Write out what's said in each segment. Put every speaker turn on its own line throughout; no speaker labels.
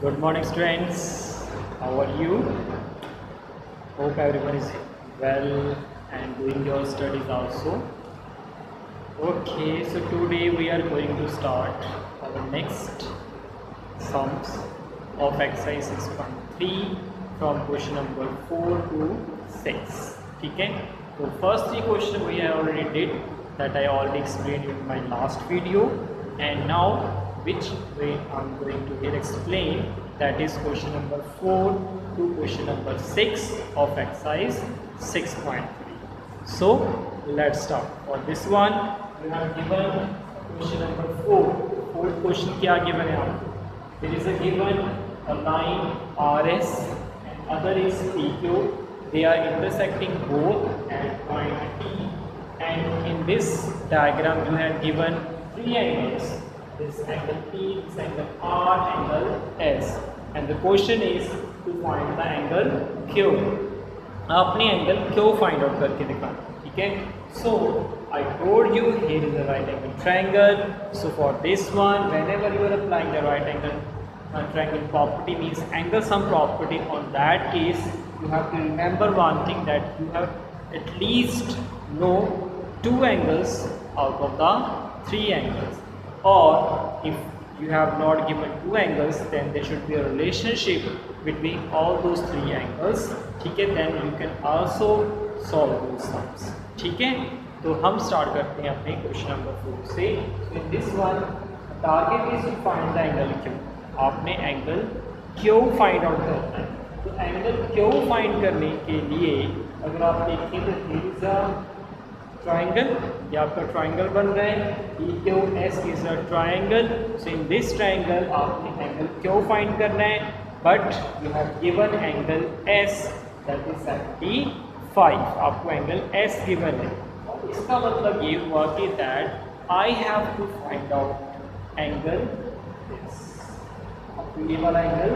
Good morning, students. How are you? Hope everyone is well and doing your studies also. Okay, so today we are going to start our next sums of exercise 6.3 from question number 4 to 6. Okay, so first three questions we already did, that I already explained in my last video, and now which way I'm going to here explain, that is question number 4 to question number 6 of exercise 6.3. So let's start. For this one we have given question number 4. Fourth question क्या given है आपको? There is a given a line RS and other is PQ. They are intersecting both at point P, and in this diagram you have given three angles. This angle P, this angle R, angle S, and the question is to find the angle Q. आपने angle क्यों find out करके दिखाना, ठीक है. So I told you here is the right angle triangle. So for this one, whenever you are applying the right angle triangle property, means angle sum property, on that case you have to remember one thing, that you have at least know two angles out of the three angles, or if you have not given two angles, then there should be a relationship between all those three angles, ठीक है. then you can also solve those sums, ठीक है. तो हम start करते हैं अपने question number 4 से. in this one target is to find the angle Q. आपने एंगल क्यों फाइंड आउट करना है. तो एंगल क्यों फाइंड करने के लिए अगर आप देखें तो here is a triangle, ये आपका ट्राइंगल बन रहा है. PQS is a triangle. So in this triangle आपने एंगल क्यों फाइंड करना है, but you have given angle S, that is 75. आपको एंगल S गिवन है. इसका मतलब ये हुआ कि that I have to find out angle S. आपको ये वाला एंगल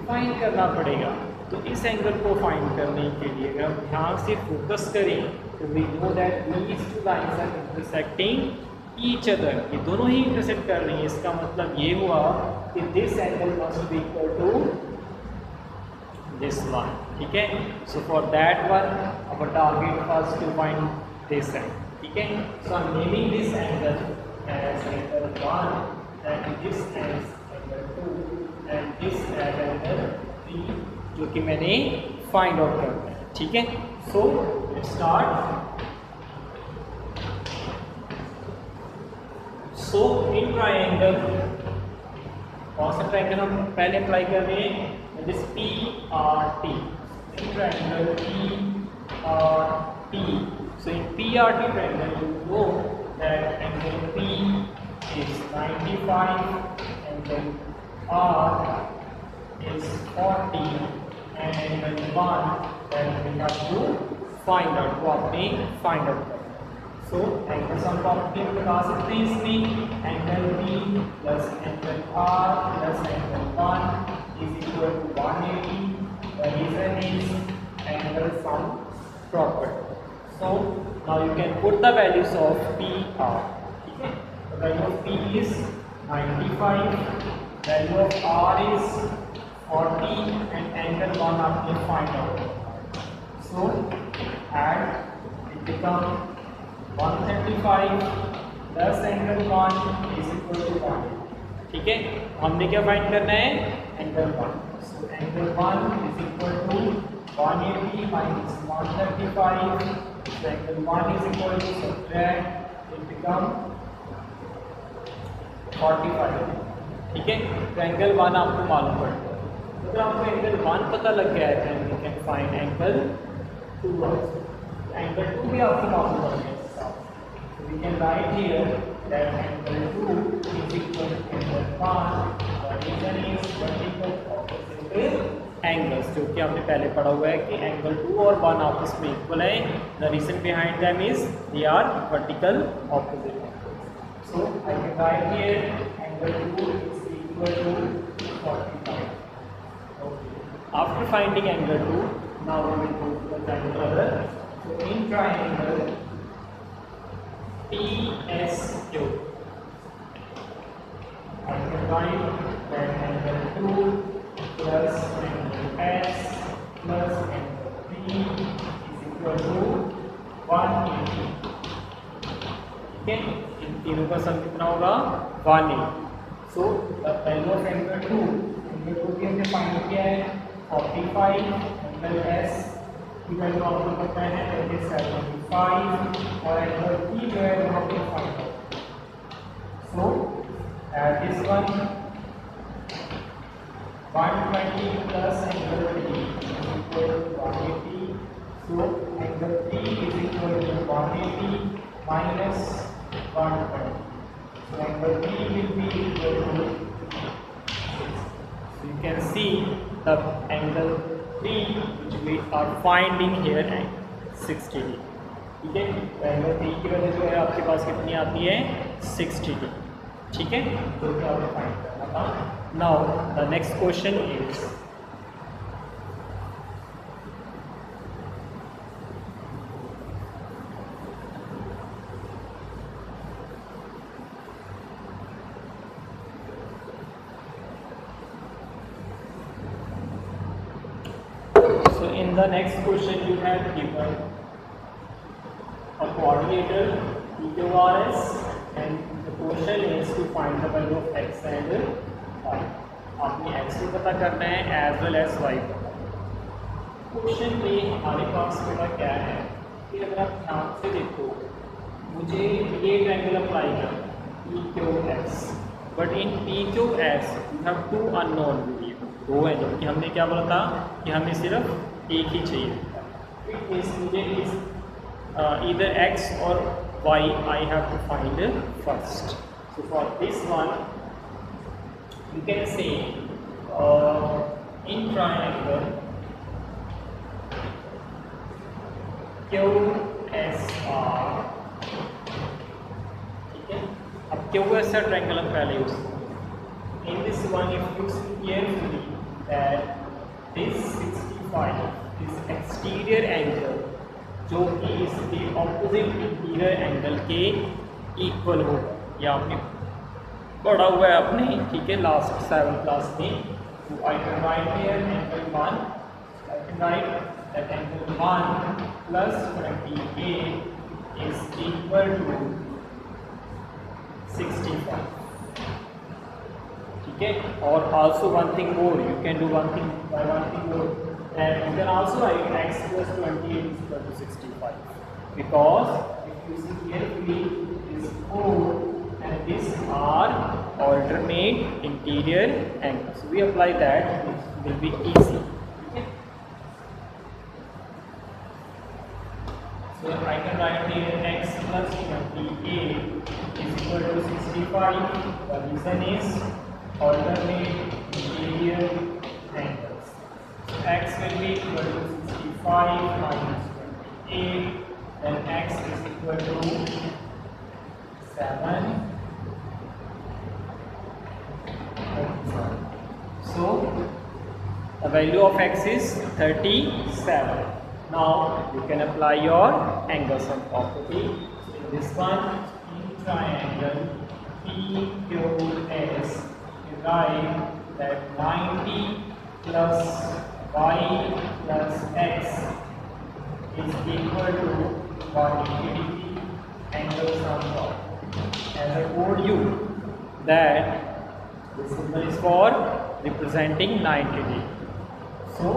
फाइंड करना पड़ेगा. तो इस एंगल को फाइंड करने के लिए अगर हम ध्यान से फोकस करें तो we know that these two lines are intersecting each other. ये दोनों ही इंटरसेक्ट कर रही हैं. इसका मतलब ये हुआ कि this angle must be equal to this one, ठीक है. So for that one our target was to find this angle, ठीक है. So I am naming this angle as angle 1 and this as angle 2 and this as angle 3, जो कि मैंने find out करना है, ठीक है. So let's start. So in triangle, कौन सा ट्रायंगल हम पहले अप्लाई कर रहे हैं, this PRT. In triangle PRT. So in PRT triangle you know that angle P is 95, angle R is 40, and angle 1 that we have to find out. वो आपने find out करना है. सो एंगल सम प्रॉपर्टी हम लगा सकते हैं इसमें. Angle P plus angle R plus angle 1 is equal to 180. The reason is angle sum property. So now you can put the values of PR, ठीक है. The value of P is 95, value of R is 40, and angle 1 आपने find out. So add, it become 135 plus angle 1 is equal to 1, ठीक है. हमने क्या find करना है, angle 1. So angle 1 is equal to 180 minus 135. So angle 1 is equal to, subtract, it become 45, ठीक है. तो एंगल 1 आपको मालूम पड़ता है. अगर आपको एंगल 1 पता लग गया है तो you can find angle 2 also. Angle 2 भी आपको मालूम पड़ गया. So we can write here that angle 2 is equal to angle 1. The reason is vertical opposite angles, जो कि आपने पहले पढ़ा हुआ है कि एंगल 2 और 1 आपस में इक्वल है. The reason behind them is they are vertical opposite angles. So I can write here angle 2 is equal to 45. After finding angle 2, now we will go to the triangle other. So in triangle PSQ, I can write that angle 2 plus angle S plus angle P is equal to 180. ठीक है, इन तीनों का सम कितना होगा 180. So the value of angle 2 की हमने find किया है 45. एंगल S की वैल्यू आपको पता है दैट इज 75 और एंगल P जो है वो हमने फाइंड किया. So this one 120 plus angle P is equal to 180. So angle P is equal to 180 minus 120. So angle P will be equal to 6. So you can see the angle P which we are finding here at 60 degree. ठीक है, angle P की value जो है आपके पास कितनी आती है 60 degree. ठीक है, तो क्या आपको फाइंड करना था. Now the next question is so in the next question you have given a coordinator PQRS and the question is to find the value of x and y. आपने x को पता करना है एज वेल एज y को. Question में हमारे पास बेटा क्या है कि अगर आप ध्यान से देखो मुझे ये ट्रायंगल अप्लाई करना है PQS, but in PQS you have two unknown variable, दो है, जबकि हमने क्या बोला था कि हमें सिर्फ एक ही चाहिए. इट मीन्स मुझे इस either x or y I have to find first. So for this one you can say in triangle QSR. ठीक है, अब QSR ट्रायंगल हम पहले यूज करेंगे. In this one if you see carefully that this 65 is exterior angle जो कि इसके opposite interior angle के इक्वल होगा. ये आपने पढ़ा हुआ है अपने, ठीक है, लास्ट 7th क्लास में. तो I can write here angle 1, I can write that angle 1 plus 28 is equal to 65. ठीक है, और also one thing more, you can do one thing more. And you can also write x plus 28 is equal to 65 because if you see carefully this 4 and this are alternate interior angles. So we apply that, it will be easy. Okay. So I can write here x plus 28 is equal to 65. The reason is alternate interior angles. X will be equal to 65 minus 28, then x is equal to 7. So the value of x is 37. Now you can apply your angle sum property. So in this one, in triangle PQS, you write that 90 plus y plus x is equal to 180 degree angle sum property. As I told you that this symbol is for representing 90 degree. So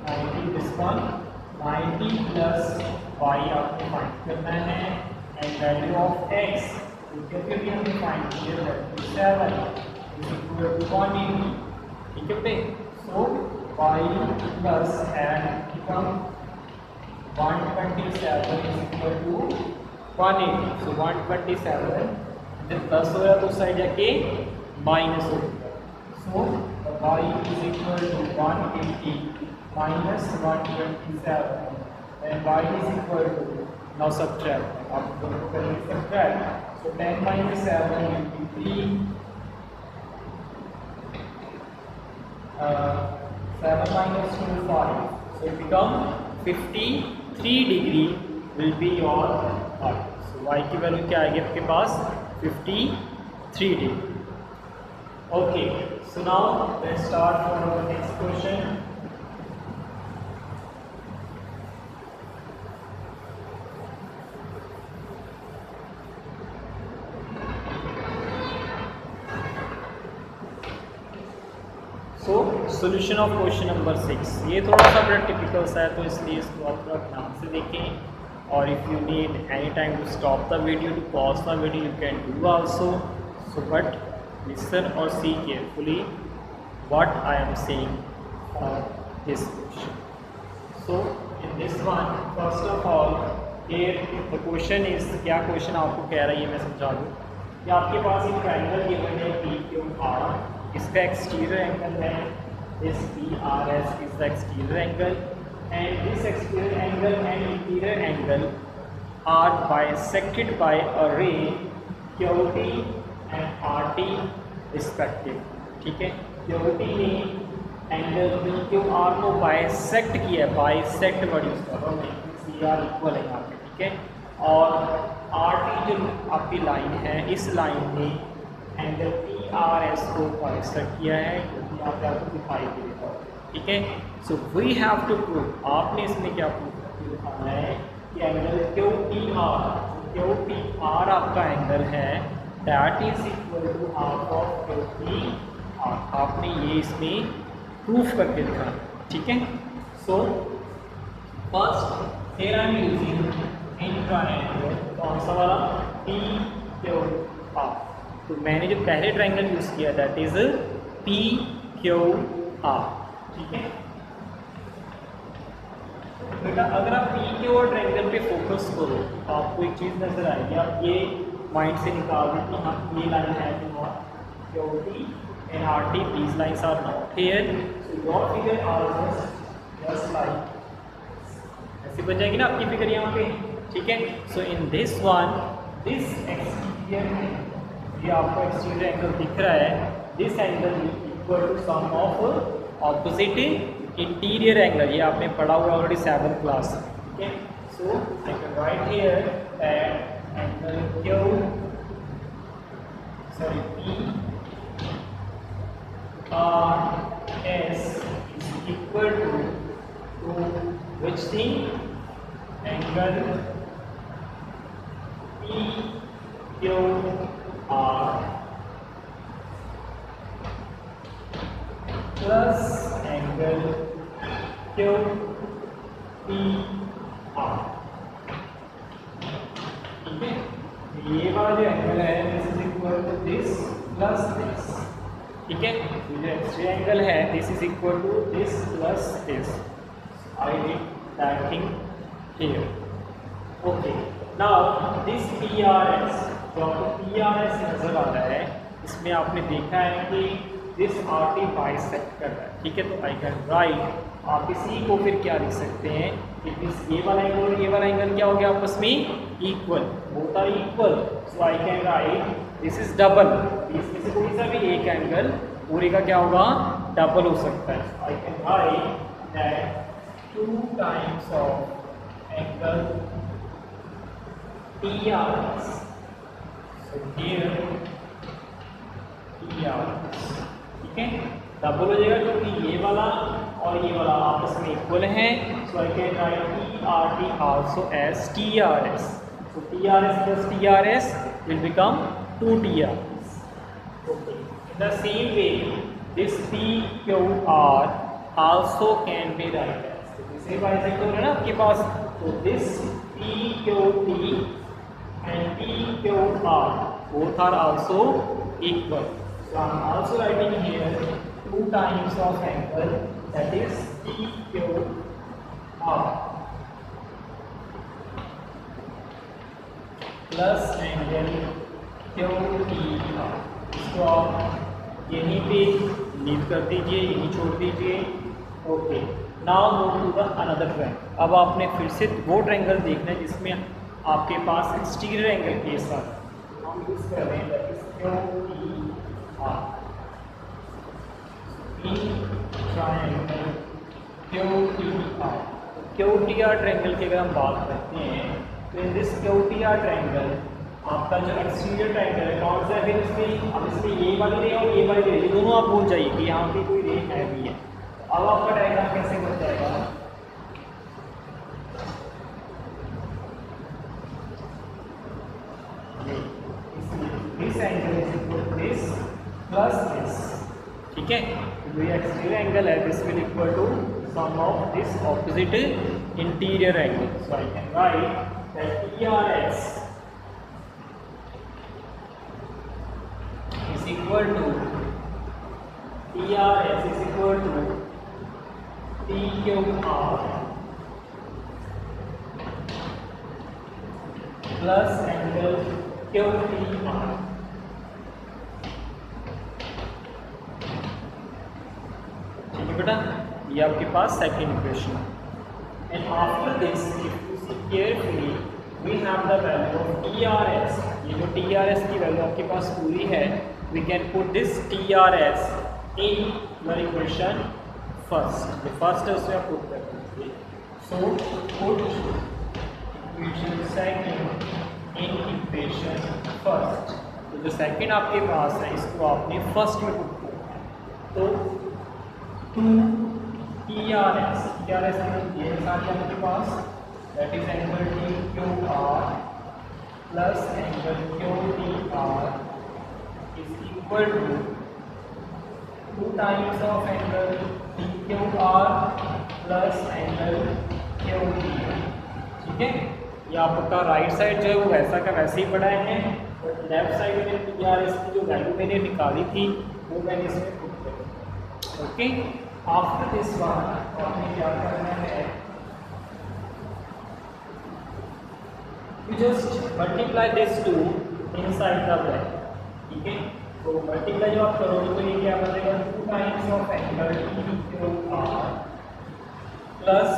90 this one, 90 plus y आपको find करना है and value of x क्योंकि भी हमने find किया है 7 is equal to 180. ठीक है बेटे, so y plus and become 127 is equal to 180. So 127 जब प्लस हो रहा तो उस साइड जाके माइनस हो जाएगा. So y is equal to 180 minus 127 and y is equal to, now subtract, आप दोनों को करेंगे subtract. So 10 minus 7 will be 3. 7 minus 2 5. So it become 53 degree will be your y. So y की value क्या आएगी आपके पास 53 degree. Okay, so now let's start for our next question. So solution of question number 6, ये थोड़ा सा बड़ा typical सा है तो इसलिए इसको आप थोड़ा ध्यान से देखें, और if you need any time to stop the video to pause the video you can do also, so but listen और see carefully what I am saying for this question. So in this one first of all here the question is, क्या question आपको कह रहा है ये मैं समझा दूँ कि आपके पास एक ट्रायंगल गिवन है पी क्यू आर, इसका एक्सटीरियर एंगल है this PRS is the exterior angle and this exterior angle and interior angle are bisected by a ray QT and RT respective. ठीक है, QT ने एंगल PQR को bisect किया है, bisect word use कर रहा हूँ मैं, CR इक्वल है यहाँ पे. ठीक है, और RT जो आपकी लाइन है, इस लाइन ने एंगल PRS को बाइसेक्ट किया है, क्योंकि यहाँ पे आपको दिखाई दे देता है. ठीक है, so we have to prove, आपने इसमें क्या प्रूव करके दिखाना है कि एंगल QTR आपका एंगल है that is equal to half of QTR. आपने ये इसमें प्रूफ करके दिखाना. ठीक है, so first here I am using in triangle, कौन सा वाला, PQR. तो मैंने जो पहले ट्रायंगल यूज किया दैट इज PQR. ठीक है बेटा, अगर आप PQR ट्रायंगल पे फोकस करो तो आपको एक चीज़ नजर आएगी, आप ये माइंड से निकाल दें कि हाँ ये लाइन है QT and RT, these lines are not here, so your figure are just like ऐसे बन जाएगी ना आपकी फिगर यहाँ पे. ठीक है, so in this one this exterior, ये आपको एक्सटीरियर एंगल दिख रहा है, this angle equal to sum of opposite interior angle, ये आपने पढ़ा हुआ ऑलरेडी 7th क्लास. ठीक है, so I can write here that angle PRS is equal to which thing, angle PQR plus angle QPR. ठीक है, ये वाला जो एंगल है this is equal to this plus this. ठीक है, ये जो एक्सट्री एंगल है this is equal to this plus this. I did that thing here. Okay, now this PRS, जो आपको PRS नजर आ रहा है, इसमें आपने देखा है कि दिस RT बाइसेक्ट कर रहा है. ठीक है, तो आई कैन राइट, आप इसी को फिर क्या लिख सकते हैं कि दिस ये वाला एंगल और ये वाला एंगल क्या हो गया आपस में equal, both are equal, so I can write this is double. इसमें से कोई सा भी एक एंगल पूरे का क्या होगा, डबल हो सकता है. आई can write that 2 times of angle PRS. So here PRS. ठीक है, डबल हो जाएगा क्योंकि ये वाला और ये वाला आपस में इक्वल हैं. So I can write PRT also as TRS. So TRS plus TRS will become 2TRS. Okay. In the same way, this PQR also can be written as. तो इसे बाइसेक्ट हो रहा है ना आपके पास, तो this PQT and PQR both are also equal. So I am also writing here 2 times of angle that is PQR plus angle QTR. इसको आप यहीं पे लीव कर दीजिए, यहीं छोड़ दीजिए. Okay, now move to the another triangle. अब आपने फिर से वो ट्रायंगल देखना है जिसमें आपके पास एक्सटीरियर एंगल के साथ हम यूज कर रहे हैं that is QTR. Triangle QTR triangle की अगर हम बात करते हैं तो इन दिस QTR ट्रायंगल आपका जो एक्सटीरियर ट्रायंगल है कौन सा है फिर इसमें, अब इसमें ये वाली रे और ये वाली रे, ये दोनों आप भूल जाइए कि यहाँ पे कोई रे है भी है। अब आपका डायग्राम कैसे बन जाएगा, this angle is equal to this plus this, ठीक है। तो ये एक्सटीरियर एंगल है, this will equal to sum of this opposite interior angle. So I can write that PRS is equal to PRS is equal to PQR plus angle QTR। ठीक है बेटा, ये आपके पास second equation. And after this if you see carefully we have the value of TRS। ये जो TRS की value आपके पास पूरी है, we can put this TRS in your equation first। the first है उसमें आप put कर दीजिए। so put equation second in equation first। तो जो second आपके पास है इसको आपने first में put करना है। तो 2 TRS ये सारी आपके पास that is angle TQR plus angle QTR is equal to 2 times of angle PQR plus angle QTR। ठीक है, ये आपका राइट साइड जो है वो वैसा का वैसे ही पड़ा है, और लेफ्ट साइड में PRS की जो वैल्यू मैंने निकाली थी वो मैंने इसमें पुट कर। ओके, आफ्टर दिस वन आपने क्या करना है, you just multiply this 2 inside the bracket। ठीक है, तो मल्टीप्लाई जो आप करोगे तो ये क्या बनेगा, 2 times of angle PQR plus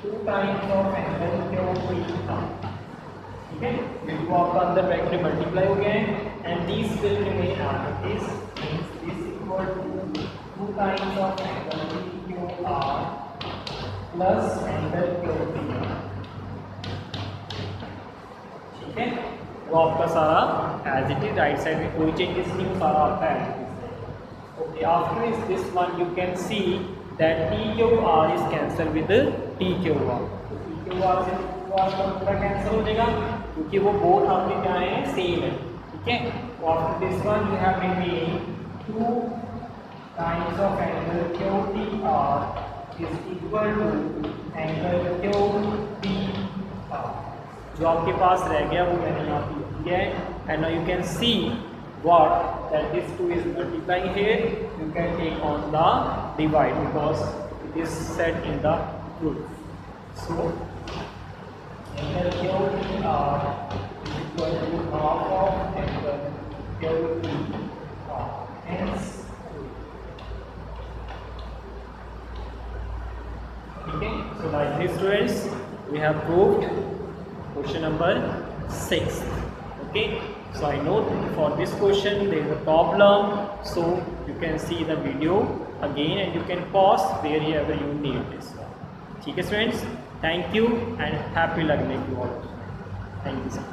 2 times of angle QTR। ठीक है, वो आपका अंदर ब्रैकेट में मल्टीप्लाई हो गया है, and this will remain as it is, this equal to 2 times of angle PQR plus angle QTR। ठीक है, वो आपका सारा as it is, right side में कोई चेंजेस नहीं, वो सारा आपका as it is. Okay, after this one you can see that PQR is cancel with TQR। तो PQR से QR का पूरा कैंसिल हो जाएगा क्योंकि वो बोथ आपके क्या है, सेम है। ठीक है, तो after this one you have remain 2 times of angle QTR is equal to angle QTR। जो आपके पास रह गया वो मैंने यहाँ पे लिख दिया है, and now you can see what that this 2 is multiplying here, you can take on the divide because it is set in the proof. So angle QTR is equal to half of angle QTR, hence ठीक है। So like this students we have proved question number 6। okay, so I know for this question there is a problem, so you can see the video again and you can pause wherever you need this one। ठीक है students, thank you and happy learning to all. Thank you sir.